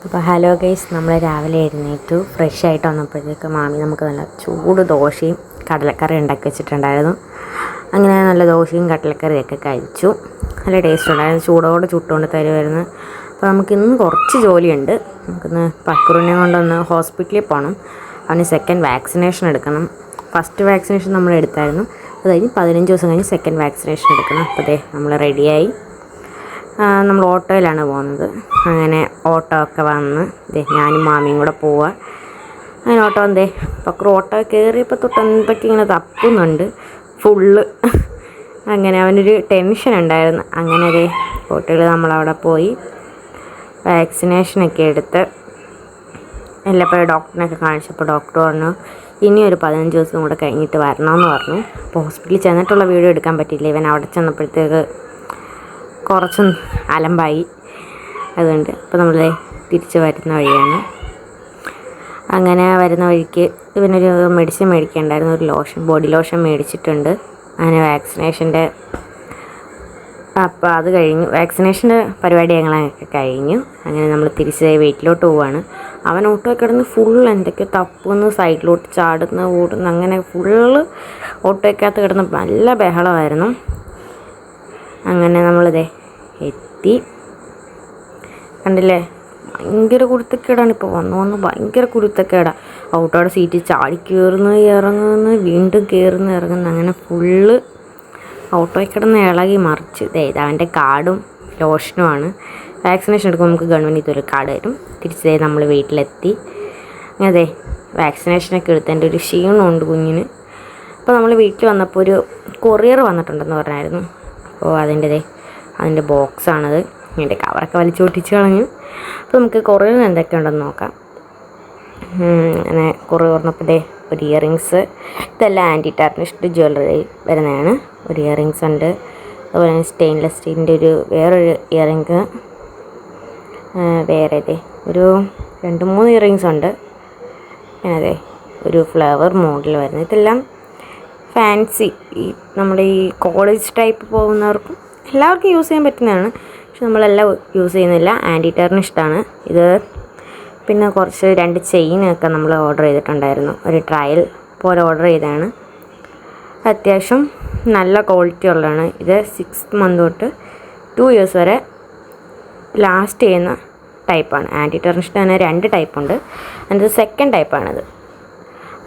അപ്പോൾ hello guys, നമ്മൾ രാവിലെ എഴുന്നേറ്റു ഫ്രഷ് ആയിട്ട് വന്നപ്പോഴത്തേക്ക് മാമി നമുക്ക് നല്ല ചൂട് ദോശയും കടലക്കറി ഉണ്ടാക്കി വെച്ചിട്ടുണ്ടായിരുന്നു. അങ്ങനെ നല്ല ദോശയും കടലക്കറിയൊക്കെ കഴിച്ചു. നല്ല ടേസ്റ്റ് ഉണ്ടായിരുന്നു. ചൂടോടെ ചുട്ടുകൊണ്ട് തരുമായിരുന്നു. അപ്പോൾ നമുക്കിന്ന് കുറച്ച് ജോലിയുണ്ട്. നമുക്കിന്ന് പക്രുവിനെ കൊണ്ടൊന്ന് ഹോസ്പിറ്റലിൽ പോകണം. അവന് സെക്കൻഡ് വാക്സിനേഷൻ എടുക്കണം. ഫസ്റ്റ് വാക്സിനേഷൻ നമ്മൾ എടുത്തായിരുന്നു. അത് കഴിഞ്ഞ് 15 ദിവസം കഴിഞ്ഞ് സെക്കൻഡ് വാക്സിനേഷൻ എടുക്കണം. അപ്പോൾ നമ്മൾ റെഡിയായി. നമ്മൾ ഓട്ടോയിലാണ് പോകുന്നത്. അങ്ങനെ ഓട്ടോ ഒക്കെ വന്ന് ഞാനും മാമിയും കൂടെ പോവുക. അങ്ങനെ ഓട്ടോ പക്രു ഓട്ടോ കയറിയപ്പോൾ തൊട്ട് എന്തൊക്കെ ഇങ്ങനെ തപ്പുന്നുണ്ട് ഫുള്ള്. അങ്ങനെ അവനൊരു ടെൻഷൻ ഉണ്ടായിരുന്നു. അങ്ങനെ ഓട്ടോയിൽ നമ്മളവിടെ പോയി വാക്സിനേഷനൊക്കെ എടുത്ത് എല്ലാപ്പോഴും ഡോക്ടറിനൊക്കെ കാണിച്ചപ്പോൾ ഡോക്ടർ പറഞ്ഞു ഇനി ഒരു 15 ദിവസം കൂടെ കഴിഞ്ഞിട്ട് വരണമെന്ന് പറഞ്ഞു. അപ്പോൾ ഹോസ്പിറ്റലിൽ ചെന്നിട്ടുള്ള വീഡിയോ എടുക്കാൻ പറ്റിയില്ല. ഇവൻ അവിടെ ചെന്നപ്പോഴത്തേക്ക് കുറച്ചും അലമ്പായി. അതുകൊണ്ട് അപ്പോൾ നമ്മൾ തിരിച്ച് വരുന്ന വഴിയാണ്. അങ്ങനെ വരുന്ന വഴിക്ക് ഇവനൊരു മെഡിസിൻ മേടിക്കേണ്ടായിരുന്നു. ഒരു ലോഷൻ, ബോഡി ലോഷൻ മേടിച്ചിട്ടുണ്ട്. അങ്ങനെ വാക്സിനേഷൻ്റെ അപ്പോൾ അത് കഴിഞ്ഞു. വാക്സിനേഷൻ്റെ പരിപാടി ഞങ്ങളൊക്കെ കഴിഞ്ഞു. അങ്ങനെ നമ്മൾ തിരിച്ച് വീട്ടിലോട്ട് പോവുകയാണ്. അവൻ ഓട്ടോ കിടന്ന് ഫുൾ എന്തൊക്കെയോ തപ്പുന്നു, സൈഡിലോട്ട് ചാടുന്നു, ഓടുന്നു. അങ്ങനെ ഫുള്ള് ഓട്ടോയ്ക്കകത്ത് കിടന്ന് നല്ല ബഹളമായിരുന്നു. അങ്ങനെ എത്തി. കണ്ടില്ലേ, ഭയങ്കര കുരുത്തക്കേടാണ്. ഇപ്പോൾ വന്ന് ഭയങ്കര കുരുത്തക്കേടാണ്. ഔട്ടോടെ സീറ്റ് ചാടി കയറുന്നു, ഇറങ്ങുന്നു, വീണ്ടും കയറുന്നു, ഇറങ്ങുന്നു. അങ്ങനെ ഫുള്ള് ഓട്ടോയിൽ കിടന്ന് ഇളകി മറിച്ച്. അവൻ്റെ കാർഡും ലോഷനുമാണ്. വാക്സിനേഷൻ എടുക്കുമ്പോൾ നമുക്ക് ഗവൺമെൻറ് ഇതൊരു കാർഡ് തരും. തിരിച്ച് നമ്മൾ വീട്ടിലെത്തി. അങ്ങനെ വാക്സിനേഷനൊക്കെ എടുത്തതിൻ്റെ ഒരു ക്ഷീണമുണ്ട് കുഞ്ഞിന്. അപ്പോൾ നമ്മൾ വീട്ടിൽ വന്നപ്പോൾ ഒരു കൊറിയർ വന്നിട്ടുണ്ടെന്ന് പറഞ്ഞായിരുന്നു. അപ്പോൾ അതിൻ്റെ ബോക്സാണത്. അതിൻ്റെ കവറൊക്കെ വലിച്ചു പൊട്ടിച്ച് കളഞ്ഞു. അപ്പോൾ നമുക്ക് കൊറിയർ എന്തൊക്കെ ഉണ്ടെന്ന് നോക്കാം. അങ്ങനെ കുറേ തുറന്നപ്പോൾ ഒരു ഇയറിങ്സ്. ഇതെല്ലാം ആൻറ്റി ടാർണിഷ്ഡ് ജ്വല്ലറി വരുന്നതാണ്. ഒരു ഇയറിങ്സ് ഉണ്ട്. അതുപോലെ തന്നെ സ്റ്റെയിൻലെസ് സ്റ്റീലിൻ്റെ വേറൊരു ഇയറിങ്. വേറെ ഒരു 2-3 ഇയറിങ്സ് ഉണ്ട്. അങ്ങനെ ഒരു ഫ്ലവർ മോഡൽ വരുന്നത്. ഇതെല്ലാം ഫാൻസി, ഈ നമ്മുടെ ഈ കോളേജ് ടൈപ്പ് പോകുന്നവർക്കും എല്ലാവർക്കും യൂസ് ചെയ്യാൻ പറ്റുന്നതാണ്. പക്ഷെ നമ്മളെല്ലാം യൂസ് ചെയ്യുന്നില്ല. ആൻറ്റി ടാർണിഷ്ഡാണ് ഇത്. പിന്നെ കുറച്ച് 2 ചെയിനൊക്കെ നമ്മൾ ഓർഡർ ചെയ്തിട്ടുണ്ടായിരുന്നു. ഒരു ട്രയൽ പോലെ ഓർഡർ ചെയ്തതാണ്. അത്യാവശ്യം നല്ല ക്വാളിറ്റി ഉള്ളതാണ്. ഇത് 6 മന്ത് തൊട്ട് 2 ഇയേഴ്സ് വരെ ലാസ്റ്റ് ചെയ്യുന്ന ടൈപ്പാണ്. ആൻറ്റി ടാർണിഷ്ഡ് തന്നെ 2 ടൈപ്പുണ്ട്. അതിൻ്റെ സെക്കൻഡ് ടൈപ്പാണിത്.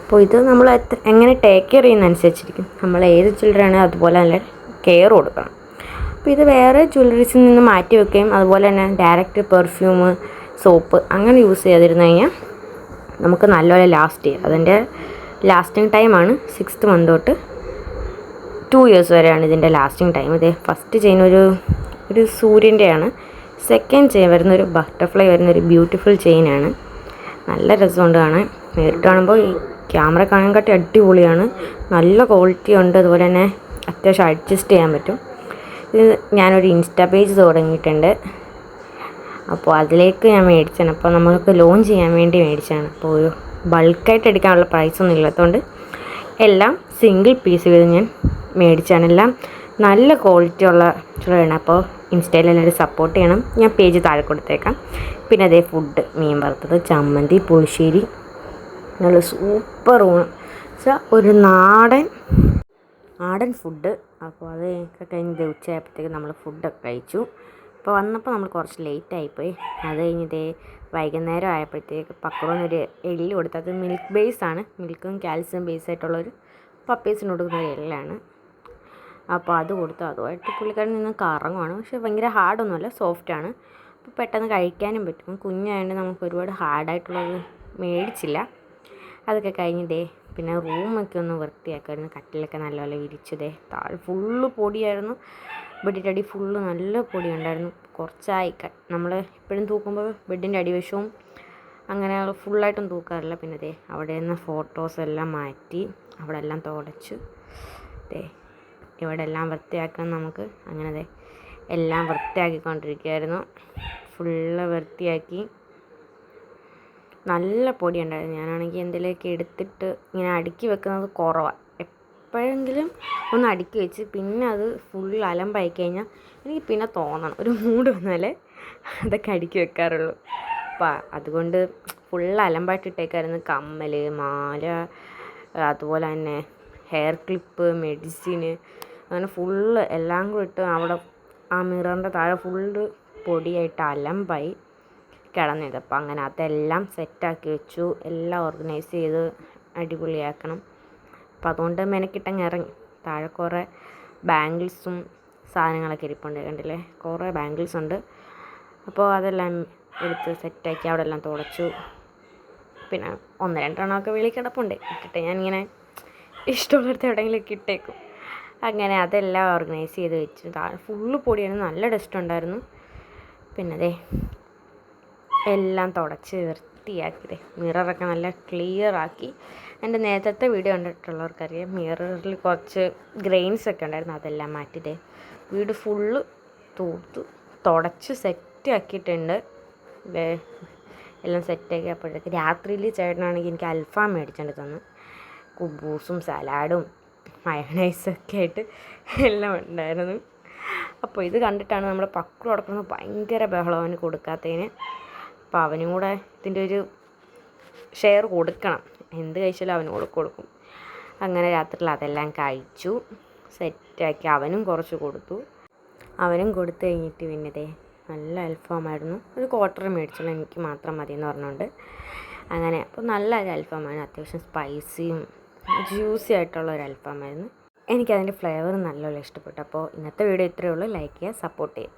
അപ്പോൾ ഇത് നമ്മൾ എങ്ങനെ ടേക്ക് കെയർ ചെയ്യുന്നതനുസരിച്ചിരിക്കും. നമ്മൾ ഏത് ജ്വല്ലറിയാണ് അതുപോലെ നല്ല കെയർ കൊടുക്കണം. അപ്പോൾ ഇത് വേറെ ജ്വല്ലറീസിൽ നിന്ന് മാറ്റി വെക്കുകയും അതുപോലെ തന്നെ ഡയറക്റ്റ് പെർഫ്യൂം, സോപ്പ് അങ്ങനെ യൂസ് ചെയ്തിരുന്നു കഴിഞ്ഞാൽ നമുക്ക് നല്ലപോലെ ലാസ്റ്റ് ചെയ്യും. അതിൻ്റെ ലാസ്റ്റിംഗ് ടൈമാണ് 6th മന്ത് തൊട്ട് 2 ഇയേഴ്സ് വരെയാണ് ഇതിൻ്റെ ലാസ്റ്റിംഗ് ടൈം. ഫസ്റ്റ് ചെയിൻ ഒരു സൂര്യൻ്റെയാണ്. സെക്കൻഡ് ചെയിൻ വരുന്നൊരു ബട്ടർഫ്ലൈ വരുന്നൊരു ബ്യൂട്ടിഫുൾ ചെയിനാണ്. നല്ല രസമുണ്ട് കാണാൻ. നേരിട്ട് കാണുമ്പോൾ ഈ ക്യാമറ കാണാൻകാട്ടി അടിപൊളിയാണ്. നല്ല ക്വാളിറ്റി ഉണ്ട്. അതുപോലെ തന്നെ അത്യാവശ്യം അഡ്ജസ്റ്റ് ചെയ്യാൻ പറ്റും. ഇത് ഞാനൊരു ഇൻസ്റ്റാ പേജ് തുടങ്ങിയിട്ടുണ്ട്. അപ്പോൾ അതിലേക്ക് ഞാൻ മേടിച്ചാണ്. അപ്പോൾ നമ്മൾക്ക് ലോഞ്ച് ചെയ്യാൻ വേണ്ടി മേടിച്ചാണ്. അപ്പോൾ ഒരു ബൾക്കായിട്ട് എടുക്കാനുള്ള പ്രൈസൊന്നും ഇല്ലാത്തതുകൊണ്ട് എല്ലാം സിംഗിൾ പീസ് ചെയ്ത് ഞാൻ മേടിച്ചാണ്. എല്ലാം നല്ല ക്വാളിറ്റി ഉള്ള ജ്വല്ലറിയാണ്. അപ്പോൾ ഇൻസ്റ്റയിൽ എല്ലാവരും സപ്പോർട്ട് ചെയ്യണം. ഞാൻ പേജ് താഴെ കൊടുത്തേക്കാം. പിന്നെ ഫുഡ്, മീൻ വറുത്തത്, ചമ്മന്തി, പുളിശ്ശേരി, നല്ല സൂപ്പർ ഊണ് വെച്ചാൽ ഒരു നാടൻ ഫുഡ്. അപ്പോൾ അതൊക്കെ കഴിഞ്ഞ് ഉച്ചയായപ്പോഴത്തേക്ക് നമ്മൾ ഫുഡൊക്കെ കഴിച്ചു. അപ്പോൾ വന്നപ്പോൾ നമ്മൾ കുറച്ച് ലേറ്റായിപ്പോയി. അത് കഴിഞ്ഞ് വൈകുന്നേരം ആയപ്പോഴത്തേക്ക് പക്രുവിനൊരു എല്ല് കൊടുത്തു. അത് മിൽക്ക് ബേസാണ്. മിൽക്കും കാൽസ്യം ബേസായിട്ടുള്ളൊരു പപ്പീസിന് കൊടുക്കുന്ന ഒരു എല്ലാണ്. അപ്പോൾ അത് കൊടുത്തു. അതുമായിട്ട് പുള്ളിക്കാരൻ നിന്ന് കറങ്ങുവാണ്. പക്ഷേ ഭയങ്കര ഹാർഡൊന്നുമല്ല, സോഫ്റ്റാണ്. അപ്പോൾ പെട്ടെന്ന് കഴിക്കാനും പറ്റും. കുഞ്ഞായതുകൊണ്ട് നമുക്ക് ഒരുപാട് ഹാർഡായിട്ടുള്ളത് മേടിച്ചില്ല. അതൊക്കെ കഴിഞ്ഞ് പിന്നെ റൂമൊക്കെ ഒന്ന് വൃത്തിയാക്കുമായിരുന്നു. കട്ടിലൊക്കെ നല്ലപോലെ വിരിച്ചു. താഴെ ഫുള്ള് പൊടിയായിരുന്നു. ബെഡിൻ്റെ അടി ഫുള്ള് നല്ല പൊടി ഉണ്ടായിരുന്നു. കുറച്ചായി നമ്മൾ എപ്പോഴും തൂക്കുമ്പോൾ ബെഡിൻ്റെ അടിവശവും അങ്ങനെ ഫുള്ളായിട്ടും തൂക്കാറില്ല. പിന്നെ അവിടെ നിന്ന് ഫോട്ടോസ് എല്ലാം മാറ്റി അവിടെ എല്ലാം തുടച്ചു. ഇവിടെ എല്ലാം വൃത്തിയാക്കണം നമുക്ക്. അങ്ങനെ എല്ലാം വൃത്തിയാക്കിക്കൊണ്ടിരിക്കുകയായിരുന്നു. ഫുള്ള് വൃത്തിയാക്കി. നല്ല പൊടി ഉണ്ടായിരുന്നു. ഞാനാണെങ്കിൽ എന്തെങ്കിലുമൊക്കെ എടുത്തിട്ട് ഇങ്ങനെ അടുക്കി വെക്കുന്നത് കുറവാണ്. എപ്പോഴെങ്കിലും ഒന്ന് അടുക്കി വെച്ച് പിന്നെ അത് ഫുൾ അലമ്പായി കഴിഞ്ഞാൽ എനിക്ക് പിന്നെ തോന്നണം, ഒരു മൂഡ് വന്നാലേ അതൊക്കെ അടുക്കി വെക്കാറുള്ളൂ. അപ്പോൾ അതുകൊണ്ട് ഫുൾ അലമ്പായിട്ടിട്ടേക്കായിരുന്നു. കമ്മൽ, മാല, അതുപോലെ തന്നെ ഹെയർ ക്ലിപ്പ്, മെഡിസിന്, അങ്ങനെ ഫുള്ള് എല്ലാം കൂടി ഇട്ട് അവിടെ ആ മിററിൻ്റെ താഴെ ഫുള്ള് പൊടിയായിട്ട് അലമ്പായി കിടന്നത്. അപ്പോൾ അങ്ങനെ അതെല്ലാം സെറ്റാക്കി വെച്ചു, എല്ലാം ഓർഗനൈസ് ചെയ്ത് അടിപൊളിയാക്കണം. അപ്പോൾ അതുകൊണ്ട് മെനക്കിട്ടങ്ങ് ഇറങ്ങി. താഴെ കുറേ ബാംഗിൾസും സാധനങ്ങളൊക്കെ ഇരിപ്പുണ്ട്, കണ്ടില്ലേ, കുറേ ബാംഗിൾസ് ഉണ്ട്. അപ്പോൾ അതെല്ലാം എടുത്ത് സെറ്റാക്കി അവിടെ എല്ലാം തുടച്ചു. പിന്നെ 1-2 വെളിയിൽ കിടപ്പുണ്ട്, ഇട്ടിട്ട് ഞാനിങ്ങനെ ഇഷ്ടമുള്ളിടത്ത് എവിടെയെങ്കിലുമൊക്കെ ഇട്ടേക്കും. അങ്ങനെ അതെല്ലാം ഓർഗനൈസ് ചെയ്ത് വെച്ചു. താഴെ ഫുള്ള് പൊടിയായിരുന്നു, നല്ല ഡസ്റ്റ് ഉണ്ടായിരുന്നു. പിന്നെ അതെ എല്ലാം തുടച്ച് വൃത്തിയാക്കി. മിററൊക്കെ നല്ല ക്ലിയർ ആക്കി. എൻ്റെ നേരത്തെ വീഡിയോ കണ്ടിട്ടുള്ളവർക്കറിയാം, മിററിൽ കുറച്ച് ഗ്രെയിൻസ് ഒക്കെ ഉണ്ടായിരുന്നു, അതെല്ലാം മാറ്റിയത്. വീട് ഫുള്ള് തൂത്ത് തുടച്ച് സെറ്റ് ആക്കിയിട്ടുണ്ട്. എല്ലാം സെറ്റാക്കി. അപ്പോഴത്തേക്ക് രാത്രിയിൽ ചേട്ടനാണെങ്കിൽ എനിക്ക് അൽഫാം മേടിച്ചുകൊണ്ട് തന്നു. കുബൂസും സലാഡും മയണൈസൊക്കെ ആയിട്ട് എല്ലാം ഉണ്ടായിരുന്നു. അപ്പോൾ ഇത് കണ്ടിട്ടാണ് നമ്മുടെ പക്രു കൊടുക്കുന്നത്. ഭയങ്കര ബഹളം അവന് കൊടുക്കാത്തതിന്. അപ്പോൾ അവനും കൂടെ ഇതിൻ്റെ ഒരു ഷെയർ കൊടുക്കണം, എന്ത് കഴിച്ചാലും അവനും കൂടെ കൊടുക്കും. അങ്ങനെ രാത്രിയിൽ അതെല്ലാം കഴിച്ചു സെറ്റാക്കി. അവനും കുറച്ച് കൊടുത്തു. അവനും കൊടുത്തു കഴിഞ്ഞിട്ട് പിന്നെ നല്ല അൽഫാമായിരുന്നു. ഒരു ക്വാർട്ടർ മേടിച്ചുള്ള എനിക്ക് മാത്രം മതി എന്ന് പറഞ്ഞുകൊണ്ട് അങ്ങനെ. അപ്പോൾ നല്ല ഒരു അൽഫാമായിരുന്നു, അത്യാവശ്യം സ്പൈസിയും ജ്യൂസി ആയിട്ടുള്ള ഒരു അൽഫാമായിരുന്നു. എനിക്കതിൻ്റെ ഫ്ലേവർ നല്ലോണം ഇഷ്ടപ്പെട്ടു. അപ്പോൾ ഇന്നത്തെ വീഡിയോ ഇത്രയേ ഉള്ളൂ. ലൈക്ക് ചെയ്യുക, സപ്പോർട്ട് ചെയ്യുക.